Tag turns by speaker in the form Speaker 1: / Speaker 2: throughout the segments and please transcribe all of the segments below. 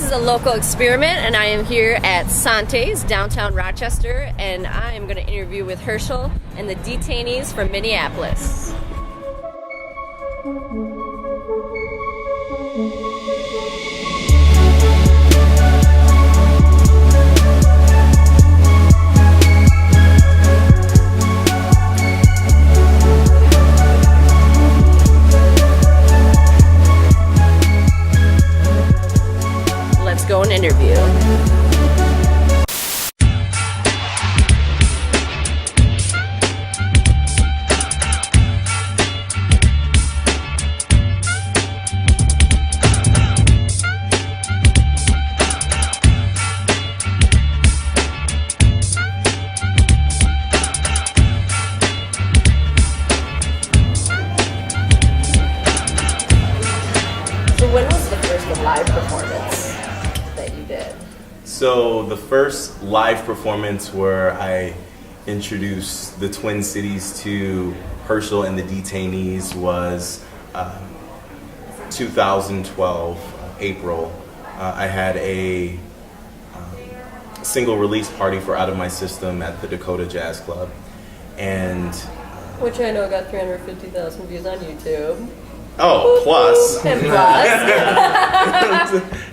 Speaker 1: is a local experiment, and I am here at Sante's, downtown Rochester, and I am going to interview with Herschel and the Detainees from Minneapolis. Let's go and interview. So when was the first live performance that you did?
Speaker 2: So the first live performance where I introduced the Twin Cities to Herschel and the Detainees was 2012, April. I had a single release party for Out of My System at the Dakota Jazz Club. And
Speaker 1: Which I know got 350,000 views on YouTube.
Speaker 2: oh, plus.
Speaker 1: And plus.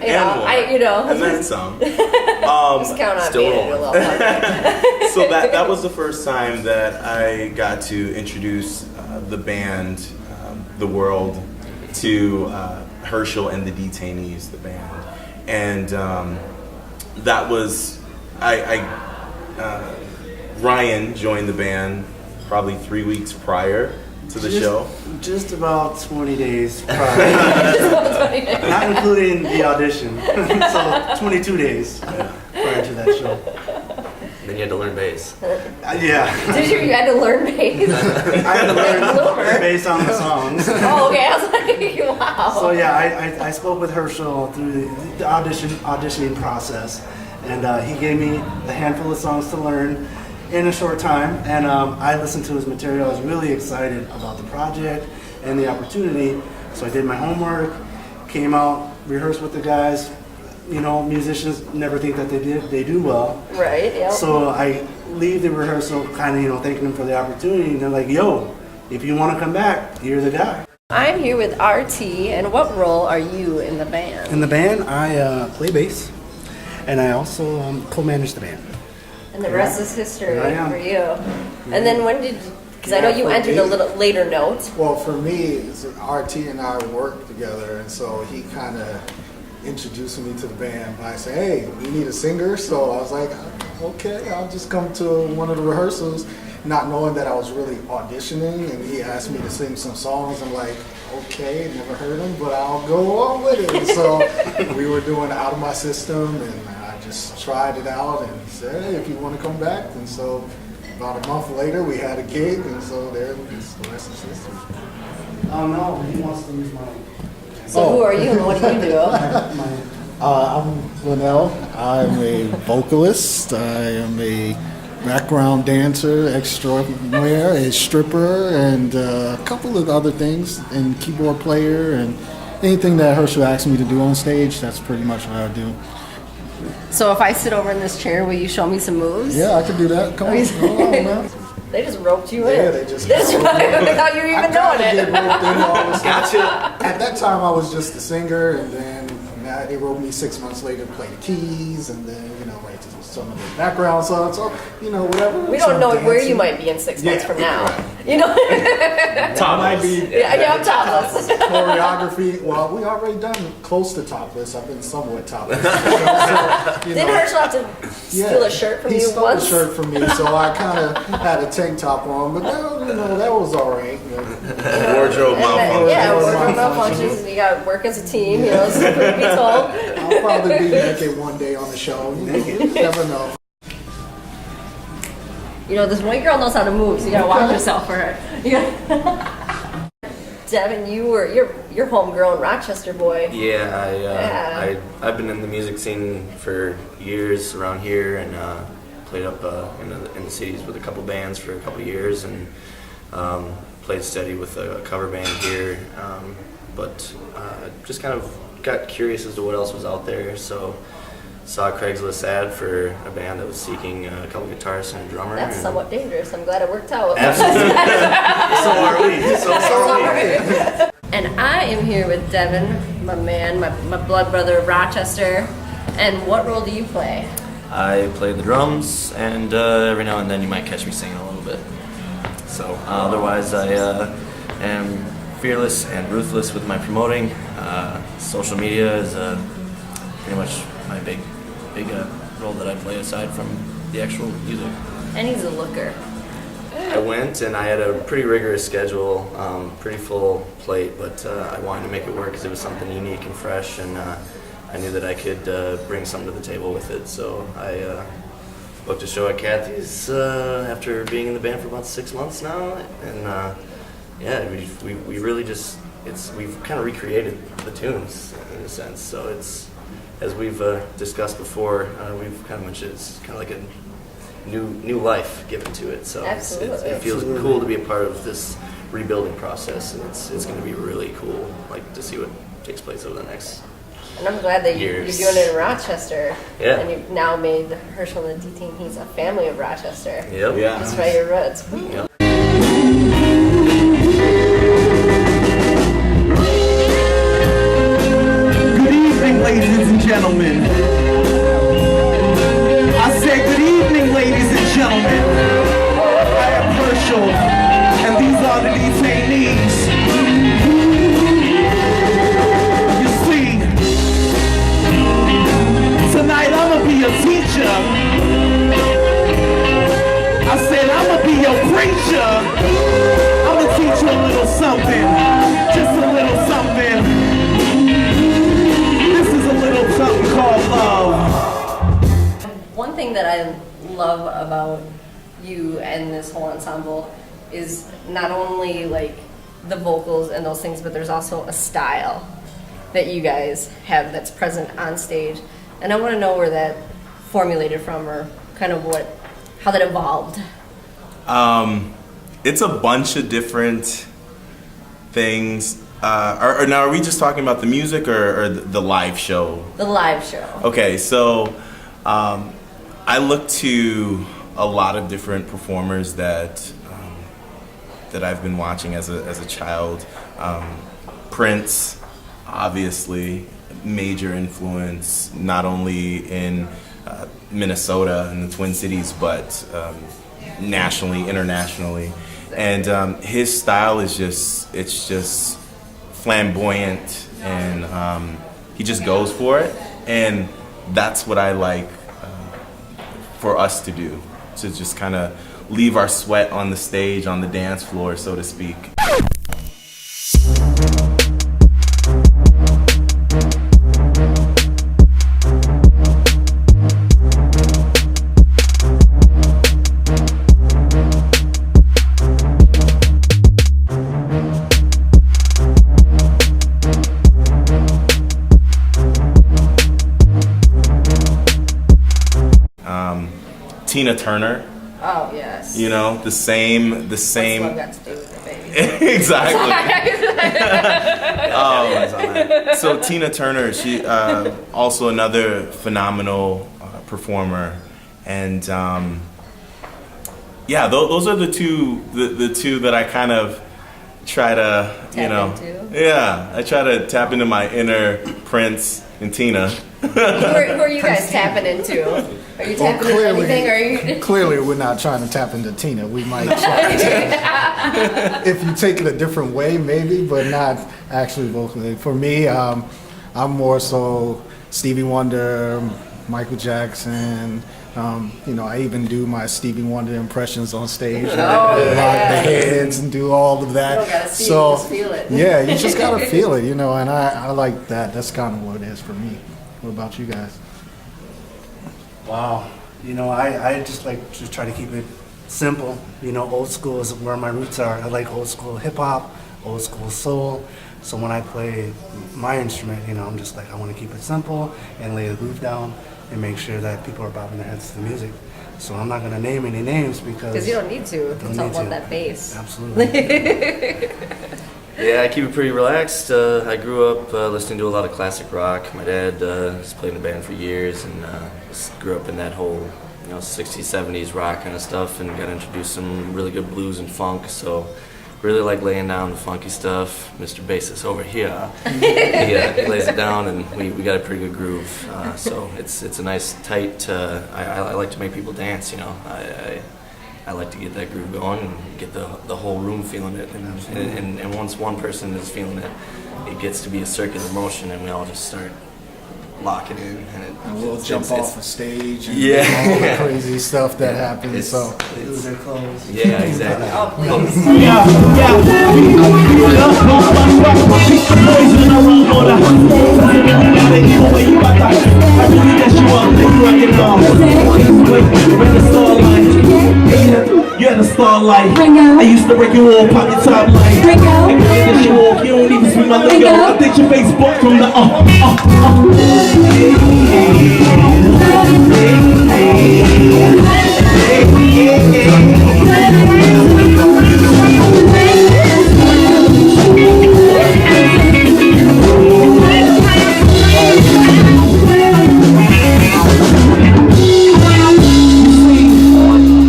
Speaker 2: And then some.
Speaker 1: Just count on
Speaker 2: still
Speaker 1: me to do a little project.
Speaker 2: So that was the first time that I got to introduce the band, the world, to Herschel and the Detainees, the band. And that was, Ryan joined the band probably 3 weeks prior to the show.
Speaker 3: Just about 20 days prior. Not including the audition. So 22 days prior to that show.
Speaker 4: Then you had to learn bass.
Speaker 3: Yeah.
Speaker 1: Did you had to learn bass?
Speaker 3: I had to learn based on the songs.
Speaker 1: Oh, okay. I was like, wow.
Speaker 3: So yeah, I spoke with Herschel through the auditioning process, and he gave me a handful of songs to learn in a short time, and I listened to his material. I was really excited about the project and the opportunity, so I did my homework, came out, rehearsed with the guys. You know, musicians never think that they do well.
Speaker 1: Right, yeah.
Speaker 3: So I leave the rehearsal kind of, thanking them for the opportunity, and they're like, yo, if you want to come back, you're the guy.
Speaker 1: I'm here with RT, and what role are you in the band?
Speaker 3: In the band, I play bass, and I also co-manage the band.
Speaker 1: And the rest is history
Speaker 3: I am.
Speaker 1: for you. And then when did, because I know you entered a little later note.
Speaker 5: Well, for me, RT and I worked together, and so he kind of introduced me to the band by saying, hey, we need a singer. So I was like, okay, I'll just come to one of the rehearsals, not knowing that I was really auditioning, and he asked me to sing some songs. I'm like, okay, never heard them, but I'll go on with it. And so we were doing Out of My System, and I just tried it out and said, hey, if you want to come back. And so about a month later, we had a gig, and so there, the rest is history.
Speaker 3: Oh no, he wants to use my.
Speaker 1: So who are you and what do you do?
Speaker 5: I'm Linnell. I'm a vocalist. I am a background dancer extraordinaire, a stripper, and a couple of other things, and keyboard player, and anything that Herschel asked me to do on stage, that's pretty much what I do.
Speaker 1: So if I sit over in this chair, will you show me some moves?
Speaker 5: Yeah, I can do that. Come on, come on, man.
Speaker 1: They just roped you in.
Speaker 5: Yeah, they just
Speaker 1: without you even knowing it.
Speaker 4: Gotcha.
Speaker 5: At that time, I was just a singer, and then they wrote me 6 months later to play the keys, and then write some of the background songs, so whatever.
Speaker 1: We don't know where you might be in 6 months from now.
Speaker 2: Topless.
Speaker 5: Might be.
Speaker 1: Yeah, I'm topless.
Speaker 5: Choreography. Well, we already done close to topless. I've been somewhat topless.
Speaker 1: Didn't Herschel have to steal a shirt from
Speaker 5: he
Speaker 1: you
Speaker 5: stole
Speaker 1: once?
Speaker 5: a shirt from me, so I kind of had a tank top on, but that was all right.
Speaker 2: Wardrobe malfunction.
Speaker 1: Yeah, wardrobe malfunctions. You got to work as a team. So truth be told.
Speaker 5: I'll probably be naked one day on the show. You never know.
Speaker 1: This white girl knows how to move, so you gotta watch yourself for her. Devin, you're homegrown Rochester boy.
Speaker 4: Yeah, I've been in the music scene for years around here, and played up in the cities with a couple bands for a couple years, and played steady with a cover band here. but just kind of got curious as to what else was out there. So saw a Craigslist ad for a band that was seeking a couple guitarists and a drummer.
Speaker 1: That's somewhat dangerous. I'm glad it worked out.
Speaker 4: Absolutely. So are we. So are we.
Speaker 1: And I am here with Devin, my man, my blood brother of Rochester. And what role do you play?
Speaker 4: I play the drums, and every now and then you might catch me singing a little bit. So otherwise, I am fearless and ruthless with my promoting. Social media is pretty much my big role that I play aside from the actual music.
Speaker 1: And he's a looker.
Speaker 4: I went and I had a pretty rigorous schedule, pretty full plate, but I wanted to make it work because it was something unique and fresh, and I knew that I could bring something to the table with it. So I booked a show at Kathy's after being in the band for about 6 months now, and yeah, we really just we've kind of recreated the tunes in a sense. So it's, as we've discussed before, we've kind of mentioned it's kind of like a new life given to it. So it feels cool to be a part of this rebuilding process, and it's going to be really cool, like, to see what takes place over the next.
Speaker 1: And I'm glad that you're doing it in Rochester.
Speaker 4: Yeah.
Speaker 1: And you've now made Herschel the Detainees a family of Rochester.
Speaker 4: Yep.
Speaker 2: Yeah.
Speaker 1: Just by your roots.
Speaker 4: Yep.
Speaker 6: Good evening, ladies and gentlemen. I say good evening, ladies and gentlemen. I am Herschel, and these are the detainees. You see, tonight I'ma be a teacher. I said I'ma be your preacher. I'ma teach you a little something, just a little something. This is a little something called love.
Speaker 1: One thing that I love about you and this whole ensemble is not only like the vocals and those things, but there's also a style that you guys have that's present on stage. And I want to know where that formulated from, or kind of how that evolved.
Speaker 2: It's a bunch of different things. Or now, are we just talking about the music or the live show?
Speaker 1: The live show.
Speaker 2: Okay, so I look to a lot of different performers that I've been watching as a child. Prince, obviously, major influence, not only in Minnesota and the Twin Cities, but nationally, internationally. And his style is just flamboyant, and he just goes for it. And that's what I like for us to do, to just kind of leave our sweat on the stage, on the dance floor, so to speak. Tina Turner.
Speaker 1: Oh yes.
Speaker 2: You know, the same.
Speaker 1: What's love got to do with it, baby?
Speaker 2: Exactly. So Tina Turner, she also another phenomenal performer, and yeah, those are the two that I kind of try to
Speaker 1: Tap into?
Speaker 2: Yeah, I try to tap into my inner Prince and Tina.
Speaker 1: Who are you guys tapping into? Are you tapping into anything? Or are you?
Speaker 5: Clearly, we're not trying to tap into Tina. We might try to, if you take it a different way, maybe, but not actually vocally. For me, I'm more so Stevie Wonder, Michael Jackson. I even do my Stevie Wonder impressions on stage. Nod the heads and do all of that.
Speaker 1: You don't gotta see it, you just feel it.
Speaker 5: Yeah, you just gotta feel it, and I like that. That's kind of what it is for me. What about you guys?
Speaker 3: Wow. I just like to try to keep it simple. Old school is where my roots are. I like old school hip hop, old school soul. So when I play my instrument, I'm just like, I want to keep it simple and lay the groove down and make sure that people are bobbing their heads to the music. So I'm not going to name any names because
Speaker 1: you don't need to. It's all about that bass.
Speaker 3: Absolutely.
Speaker 4: Yeah, I keep it pretty relaxed. I grew up listening to a lot of classic rock. My dad has played in a band for years, and grew up in that whole 60s, 70s rock kind of stuff, and got introduced to some really good blues and funk. So really like laying down the funky stuff. Mr. Bassist over here, he lays it down, and we got a pretty good groove. So it's a nice tight. I like to make people dance. I like to get that groove going and get the whole room feeling it. And once one person is feeling it, it gets to be a circular motion, and we all just start locking in.
Speaker 5: And we'll jump off the stage and
Speaker 4: yeah,
Speaker 5: all the crazy stuff that happens. So
Speaker 3: Lose their clothes.
Speaker 4: yeah, exactly.
Speaker 1: Oh, please.
Speaker 6: You're the starlight. I used to break your wall, pop your top light. And that you walk, you don't even see my lingo. I think your Facebook from the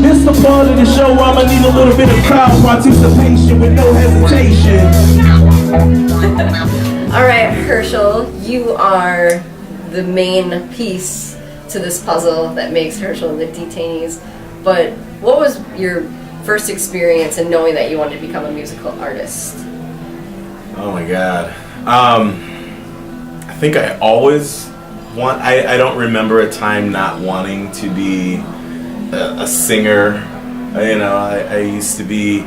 Speaker 6: This the part of the show where I'ma need a little bit of crowd participation with no hesitation.
Speaker 1: All right, Herschel, you are the main piece to this puzzle that makes Herschel and the Detainees. But what was your first experience in knowing that you wanted to become a musical artist?
Speaker 2: Oh my God. I think I always I don't remember a time not wanting to be a singer. I used to be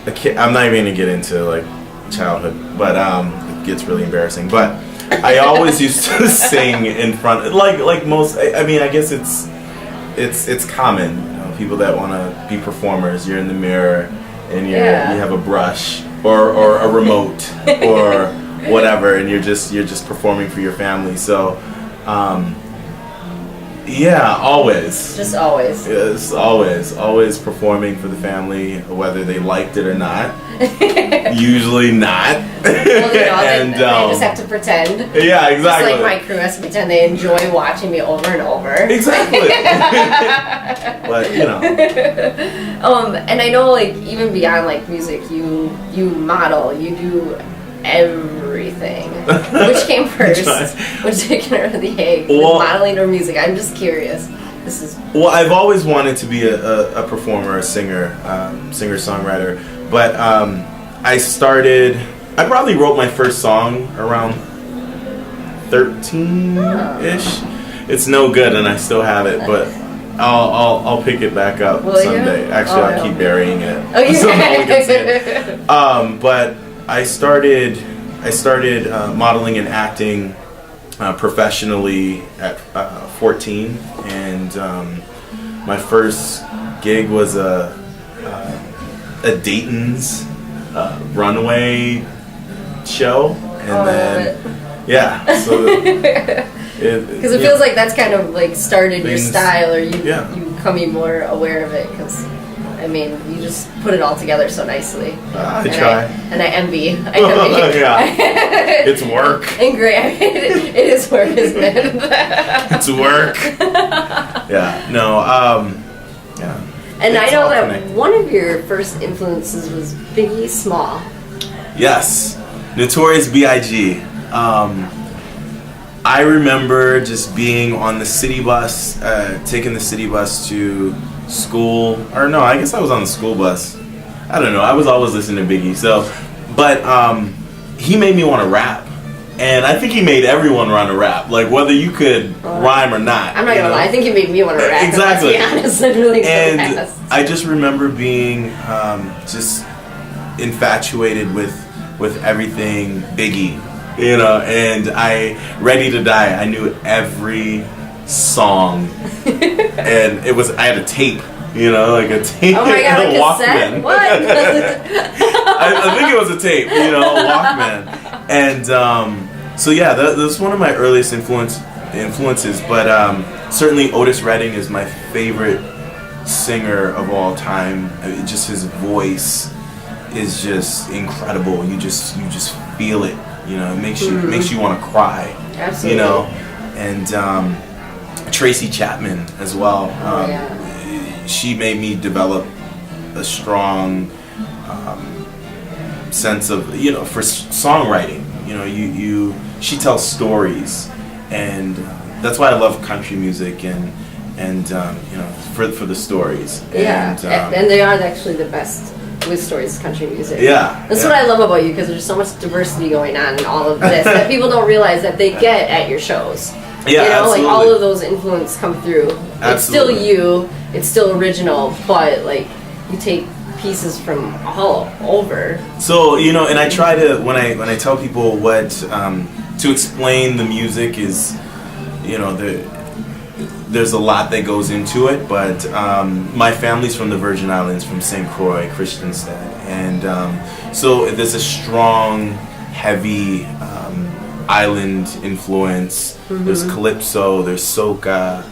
Speaker 2: a kid. I'm not even gonna get into like childhood, but it gets really embarrassing. But I always used to sing in front, like most. I mean, I guess it's common. People that want to be performers. You're in the mirror and you have a brush or a remote or whatever, and you're just performing for your family. So. Yeah, always.
Speaker 1: Just always.
Speaker 2: Yes, always performing for the family, whether they liked it or not. Usually not.
Speaker 1: Well, they just have to pretend.
Speaker 2: Yeah, exactly.
Speaker 1: Just like my crew has to pretend they enjoy watching me over and over.
Speaker 2: Exactly. But
Speaker 1: and I know, like, even beyond like music, you model, you do everything. Which came first? Which chicken or the egg?
Speaker 2: Well,
Speaker 1: modeling or music? I'm just curious.
Speaker 2: Well, I've always wanted to be a performer, a singer, singer-songwriter. But I probably wrote my first song around 13-ish. It's no good, and I still have it, but I'll pick it back up someday. Actually, I'll keep burying it so no one can see it. But I started modeling and acting professionally at 14, and my first gig was a Dayton's runway show, and then so
Speaker 1: because it feels like that's kind of like started your style, or you becoming more aware of it, because I mean, you just put it all together so nicely.
Speaker 2: I try.
Speaker 1: I envy.
Speaker 2: Yeah. It's work.
Speaker 1: And great. It is work, isn't it?
Speaker 2: It's work. Yeah. No. Yeah.
Speaker 1: And I know that one of your first influences was Biggie Small.
Speaker 2: Yes. Notorious B.I.G. I remember just being on the city bus, taking the city bus to school, or no, I guess I was on the school bus. I don't know. I was always listening to Biggie. But he made me want to rap, and I think he made everyone want to rap, like whether you could rhyme or not.
Speaker 1: I'm not gonna lie. I think he made me want to rap.
Speaker 2: Exactly.
Speaker 1: Let's be honest, I'm really
Speaker 2: and
Speaker 1: fast.
Speaker 2: I just remember being just infatuated with everything Biggie, and Ready to Die. I knew every song, and I had a tape, like a tape,
Speaker 1: oh my God,
Speaker 2: a Walkman.
Speaker 1: What?
Speaker 2: I think it was a tape, a Walkman, and that's one of my earliest influences. But certainly Otis Redding is my favorite singer of all time. Just his voice is just incredible. You just feel it. You know, it makes you want to cry.
Speaker 1: Absolutely.
Speaker 2: You know, and Tracy Chapman as well. She made me develop a strong sense of, for songwriting. She tells stories, and that's why I love country music and for the stories.
Speaker 1: And they are actually the best with stories, country music. That's what I love about you, because there's so much diversity going on in all of this that people don't realize that they get at your shows.
Speaker 2: Absolutely.
Speaker 1: Like all of those influences come through. It's still you, it's still original, but like you take pieces from all over.
Speaker 2: So and I try to when I tell people what to explain the music is, there's a lot that goes into it, but my family's from the Virgin Islands, from St. Croix, Christiansted, and so there's a strong, heavy island influence. There's calypso, there's soca,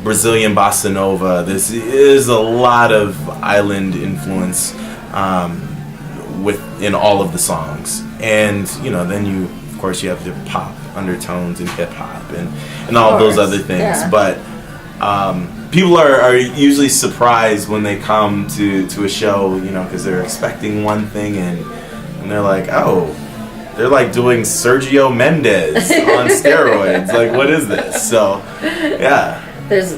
Speaker 2: Brazilian bossa nova. There's a lot of island influence in all of the songs, and then of course you have the pop undertones and hip hop and all of those other things. But people are usually surprised when they come to a show, because they're expecting one thing and they're like, oh, they're like doing Sergio Mendes on steroids. Like, what is this? So, yeah.
Speaker 1: There's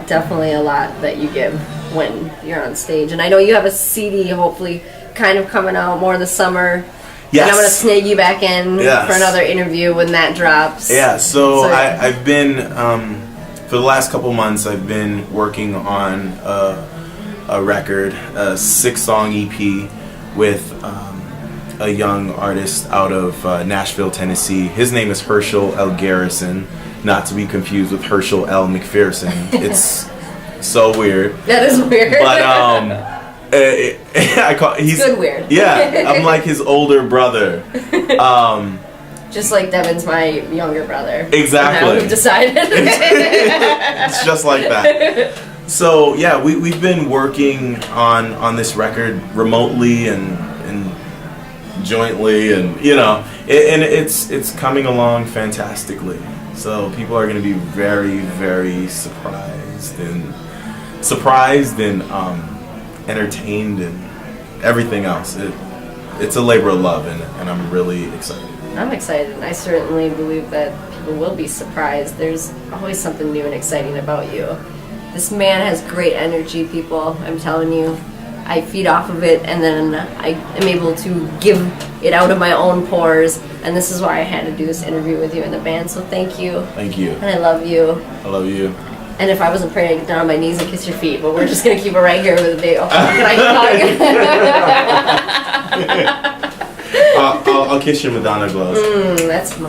Speaker 1: definitely a lot that you give when you're on stage, and I know you have a CD hopefully kind of coming out more this summer.
Speaker 2: Yes.
Speaker 1: And I'm gonna snag you back in for another interview when that drops.
Speaker 2: Yeah. So I've been for the last couple months I've been working on a record, a 6-song EP with a young artist out of Nashville, Tennessee. His name is Herschel L. Garrison, not to be confused with Herschel L. McPherson. It's so weird.
Speaker 1: That is weird.
Speaker 2: But he's
Speaker 1: good weird.
Speaker 2: Yeah, I'm like his older brother.
Speaker 1: Just like Devin's my younger brother.
Speaker 2: Exactly.
Speaker 1: Now we've decided.
Speaker 2: It's just like that. So yeah, we've been working on this record remotely and jointly, and it's coming along fantastically. So people are going to be very, very surprised and entertained and everything else. It's a labor of love, and I'm really excited.
Speaker 1: I'm excited, and I certainly believe that people will be surprised. There's always something new and exciting about you. This man has great energy, people. I'm telling you. I feed off of it, and then I am able to give it out of my own pores, and this is why I had to do this interview with you in the band, so thank you.
Speaker 2: Thank you.
Speaker 1: And I love you.
Speaker 2: I love you.
Speaker 1: And if I wasn't praying, I'd get down on my knees and kiss your feet, but we're just going to keep it right here with the day. Oh, can I hug?
Speaker 2: I'll kiss your Madonna gloves.
Speaker 1: That's my...